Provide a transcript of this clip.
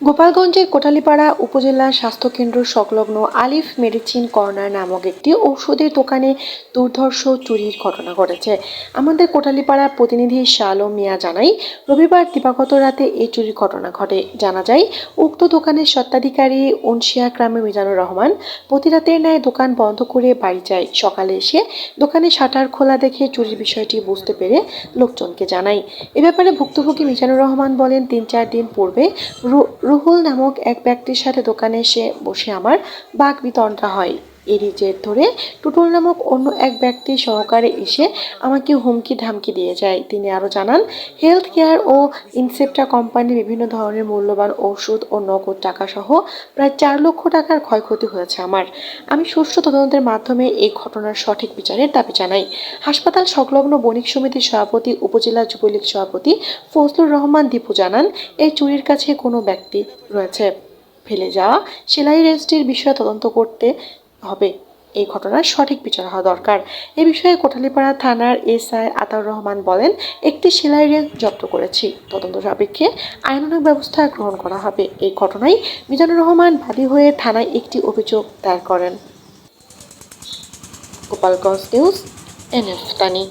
গোপালগঞ্জের কোটালীপাড়া উপজেলা স্বাস্থ্যকেন্দ্র সংলগ্ন আলিফ মেডিসিন কর্নার নামক একটি ওষুধের দোকানে দুর্ধর্ষ চুরির ঘটনা ঘটেছে। আমাদের কোটালীপাড়া প্রতিনিধি শাহ আলম মিয়া জানাই, রবিবার দিবাগত রাতে এই চুরির ঘটনা ঘটে। জানা যায়, উক্ত দোকানের স্বত্বাধিকারী উনশিয়া গ্রামে মিজানুর রহমান প্রতি রাতের ন্যায় দোকান বন্ধ করে বাড়ি যায়। সকালে এসে দোকানে শাটার খোলা দেখে চুরির বিষয়টি বুঝতে পেরে লোকজনকে জানায়। এ ব্যাপারে ভুক্তভোগী মিজানুর রহমান বলেন, ৩-৪ দিন পূর্বে রুহুল নামক এক ব্যক্তির সাথে দোকানে এসে বসে আমার বাকবিতণ্ডা হয়। এরই জের ধরে টুটুল নামক অন্য এক ব্যক্তি সহকারে এসে আমাকে হুমকি ধামকি দিয়ে যায়। তিনি আরও জানান, হেলথ কেয়ার ও ইনসেপ্টা কোম্পানির বিভিন্ন ধরনের মূল্যবান ওষুধ ও নগদ টাকা সহ প্রায় ৪ লক্ষ টাকার ক্ষয়ক্ষতি হয়েছে আমার। আমি সুষ্ঠু তদন্তের মাধ্যমে এই ঘটনার সঠিক বিচারের দাবি জানাই। হাসপাতাল সংলগ্ন বণিক সমিতির সভাপতি উপজেলা যুবলীগ সভাপতি ফজলুর রহমান দীপু জানান, এই চুরির কাছে কোনো ব্যক্তি রয়েছে। ফেলে যাওয়া সেলাই রেঞ্চটির বিষয়ে তদন্ত করতে হবে। এই ঘটনার সঠিক বিচার হওয়া দরকার। এ বিষয়ে কোটালীপাড়া থানার এসআই আতাউর রহমান বলেন, একটি সেলাই রেঞ্চ জব্দ করেছি, তদন্ত সাপেক্ষে আইনানুগ ব্যবস্থা গ্রহণ করা হবে। এই ঘটনায় মিজানুর রহমান বাদী হয়ে থানায় একটি অভিযোগ দায়ের করেন। গোপালগঞ্জ নিউজ, এনএফ টানি।